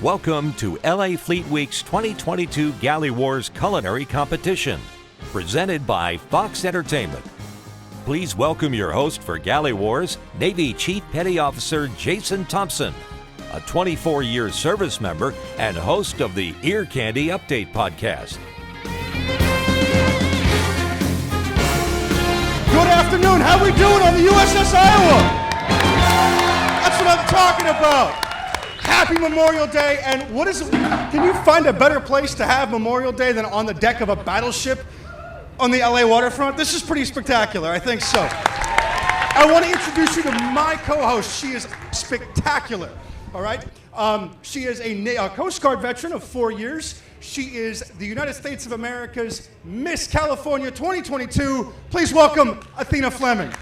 Welcome to LA Fleet Week's 2022 Galley Wars Culinary Competition, presented by Fox Entertainment. Please welcome your host for Galley Wars, Navy Chief Petty Officer Jason Thompson, a 24-year service member and host of the Ear Candy Update podcast. Good afternoon. How we doing on the USS Iowa? That's what I'm talking about. Happy Memorial Day, and what is it? Can you find a better place to have Memorial Day than on the deck of a battleship on the LA waterfront? This is pretty spectacular, I think so. I want to introduce you to my co-host. She is spectacular, all right? She is a Coast Guard veteran of 4 years. She is the United States of America's Miss California 2022. Please welcome Athena Fleming.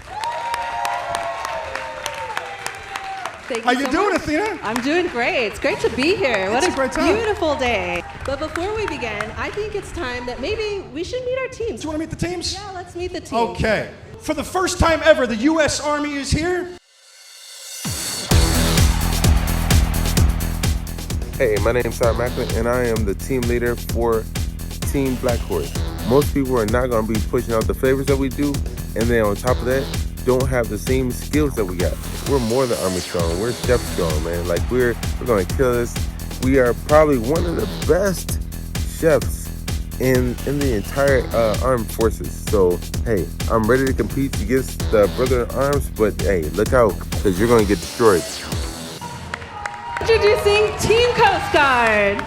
Thank How you you so doing, much. Athena? I'm doing great. It's great to be here. What It's a great time. beautiful day. But before we begin, I think it's time that maybe we should meet our teams. Do you want to meet the teams? Yeah, let's meet the teams. Okay. For the first time ever, the U.S. Army is here. Hey, my name is Sarah Macklin, and I am the team leader for Team Black Horse. Most people are not going to be pushing out the flavors that we do, and then on top of that, don't have the same skills that we got. We're more than Army strong. We're chef strong, man. Like, we're going to kill this. We are probably one of the best chefs in the entire armed forces. So, hey, I'm ready to compete against the brother in arms, but hey, look out, because you're going to get destroyed. Introducing Team Coast Guard.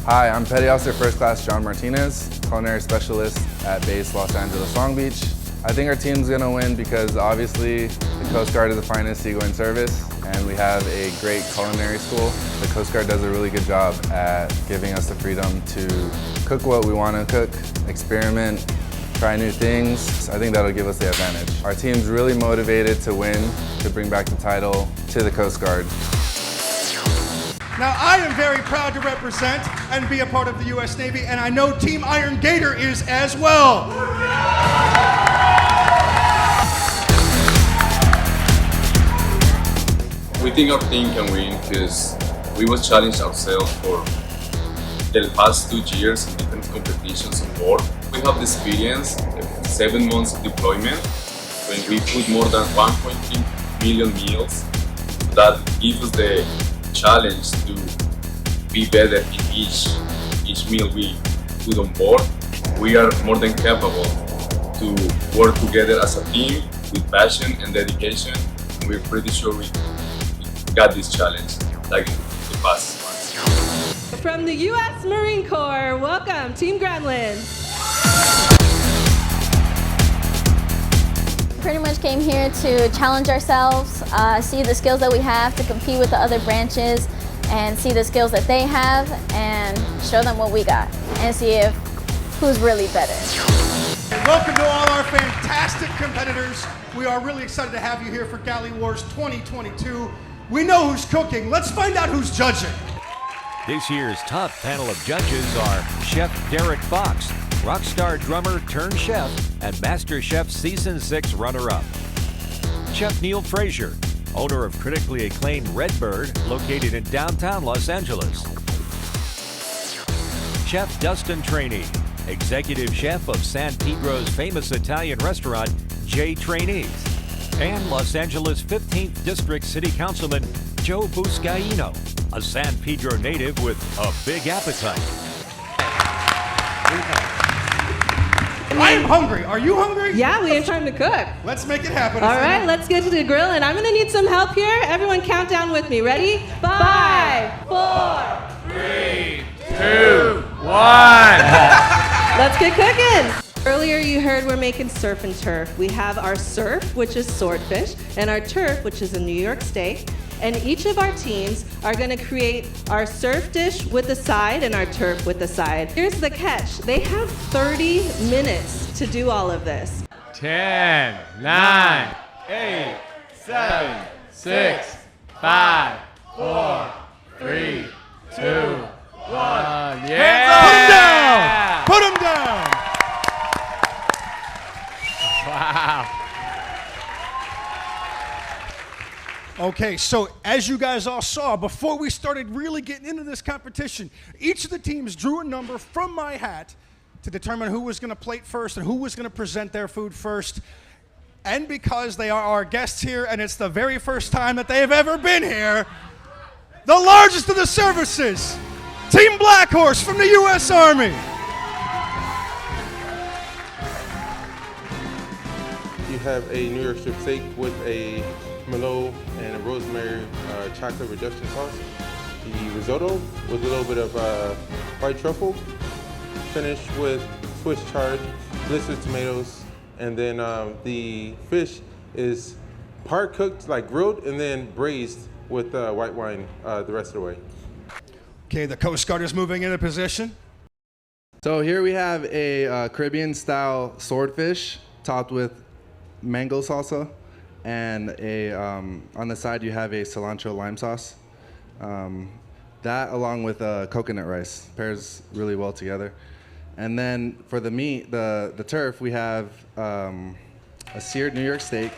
Hi, I'm Petty Officer First Class John Martinez, culinary specialist at Base Los Angeles Long Beach. I think our team's gonna win because obviously the Coast Guard is the finest seagoing service and we have a great culinary school. The Coast Guard does a really good job at giving us the freedom to cook what we wanna cook, experiment, try new things. I think that'll give us the advantage. Our team's really motivated to win, to bring back the title to the Coast Guard. Now, I am very proud to represent and be a part of the U.S. Navy, and I know Team Iron Gator is as well. We think our team can win because we was challenged ourselves for the past 2 years in different competitions on board. We have the experience of 7 months of deployment when we put more than 1.3 million meals. That gives us the challenge to be better in each meal we put on board. We are more than capable to work together as a team with passion and dedication. We're pretty sure we got this challenge like in the past months. From the U.S. Marine Corps, welcome, Team Gremlins. Pretty much came here to challenge ourselves, see the skills that we have to compete with the other branches, and see the skills that they have, and show them what we got, and see if who's really better. Welcome to all our fantastic competitors. We are really excited to have you here for Galley Wars 2022. We know who's cooking. Let's find out who's judging. This year's top panel of judges are Chef Derek Fox, Rockstar drummer turned chef, and Master Chef Season 6 runner-up. Chef Neil Frazier, owner of critically acclaimed Redbird, located in downtown Los Angeles. Chef Dustin Trainee, executive chef of San Pedro's famous Italian restaurant, J. Trainees. And Los Angeles 15th District City Councilman Joe Buscaino, a San Pedro native with a big appetite. I am hungry. Are you hungry? Yeah, we have time to cook. Let's make it happen. All right, let's get to the grill, and I'm gonna need some help here. Everyone count down with me. Ready? 5, 4, 3, 2, 1. Let's get cooking. Earlier you heard we're making surf and turf. We have our surf, which is swordfish, and our turf, which is a New York steak. And each of our teams are gonna create our surf dish with a side and our turf with a side. Here's the catch. They have 30 minutes to do all of this. 10, 9, 8, 7, 6, 5, 4, 3, 2, 1. Yeah! Put him down! Wow. Okay, so as you guys all saw, before we started really getting into this competition, each of the teams drew a number from my hat to determine who was going to plate first and who was going to present their food first. And because they are our guests here and it's the very first time that they have ever been here, the largest of the services, Team Black Horse from the U.S. Army. You have a New York strip steak with a Merlot and a rosemary chocolate reduction sauce. The risotto with a little bit of white truffle. Finished with Swiss chard, blistered tomatoes, and then the fish is part cooked, like grilled, and then braised with white wine the rest of the way. Okay, the Coast Guard is moving into position. So here we have a Caribbean-style swordfish topped with mango salsa, and on the side you have a cilantro lime sauce. That along with coconut rice pairs really well together. And then for the meat, the turf, we have a seared New York steak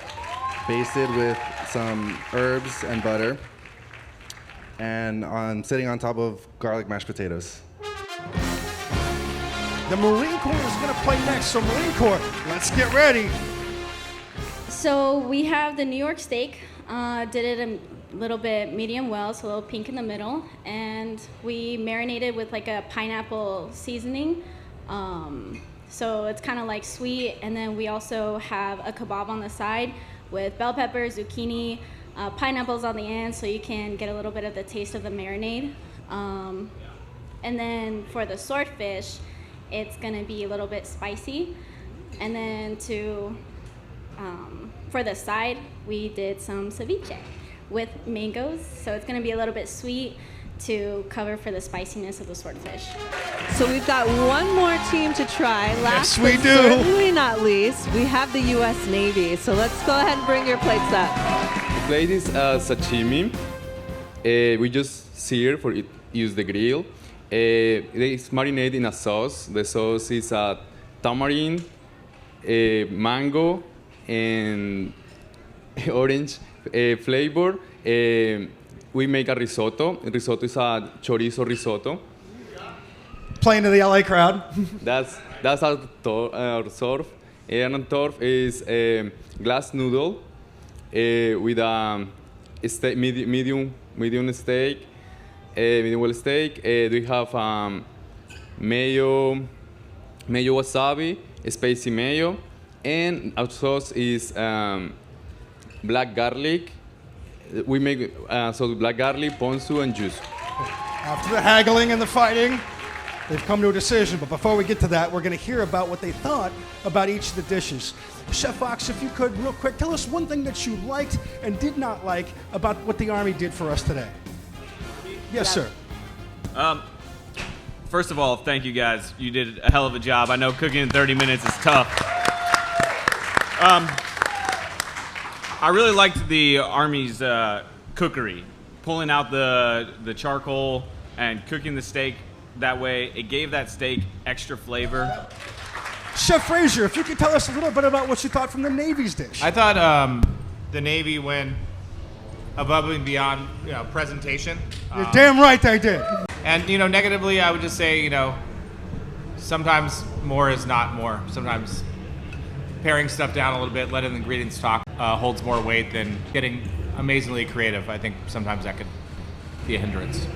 basted with some herbs and butter, and sitting on top of garlic mashed potatoes. The Marine Corps is going to play next, so Marine Corps, let's get ready. So we have the New York steak, did it a little bit medium well, so a little pink in the middle, and we marinated with like a pineapple seasoning. So it's kind of like sweet, and then we also have a kebab on the side with bell peppers, zucchini, pineapples on the end, so you can get a little bit of the taste of the marinade. And then for the swordfish, it's gonna be a little bit spicy. And then for the side, we did some ceviche with mangoes, so it's gonna be a little bit sweet to cover for the spiciness of the swordfish. So we've got one more team to try. Last Yes, we but do. certainly not least, we have the U.S. Navy. So let's go ahead and bring your plates up. The plate is sashimi. We just sear for it, use the grill. It's marinated in a sauce. The sauce is tamarind, mango, and orange flavor. We make a risotto. Risotto is a chorizo risotto. Playing to the LA crowd. That's our surf. And on top is a glass noodle with a medium steak, medium well steak. We have mayo wasabi, spicy mayo, and our sauce is black garlic. We make black garlic, ponzu, and juice. After the haggling and the fighting, they've come to a decision. But before we get to that, we're going to hear about what they thought about each of the dishes. Chef Fox, if you could, real quick, tell us one thing that you liked and did not like about what the Army did for us today. Yes, sir. First of all, thank you guys. You did a hell of a job. I know cooking in 30 minutes is tough. I really liked the Army's cookery, pulling out the charcoal and cooking the steak that way. It gave that steak extra flavor. Chef Frazier, if you could tell us a little bit about what you thought from the Navy's dish. I thought the Navy went above and beyond, presentation. You're damn right they did. And negatively, I would just say, sometimes more is not more. Sometimes paring stuff down a little bit, letting the ingredients talk, holds more weight than getting amazingly creative. I think sometimes that could be a hindrance.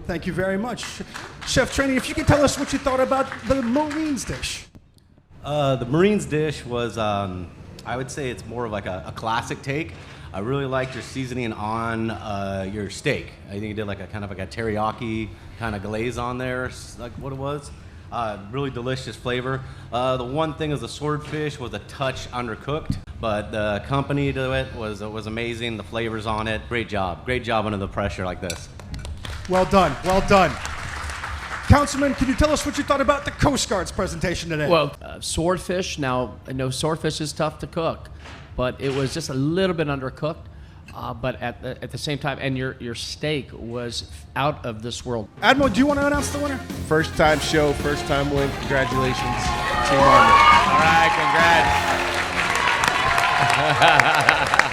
Thank you very much. Chef Trainee, if you could tell us what you thought about the Marines dish. The Marines dish was, I would say it's more of like a classic take. I really liked your seasoning on your steak. I think you did like a kind of like a teriyaki kind of glaze on there, like what it was. Really delicious flavor. The one thing is the swordfish was a touch undercooked, but the company to it was amazing. The flavors on it, great job under the pressure like this. Well done, well done. Councilman, can you tell us what you thought about the Coast Guard's presentation today? Well, swordfish, now I know swordfish is tough to cook, but it was just a little bit undercooked. But at the same time, and your steak was out of this world. Admiral, do you want to announce the winner? First time show, first time win. Congratulations, Team Army. All right, congrats.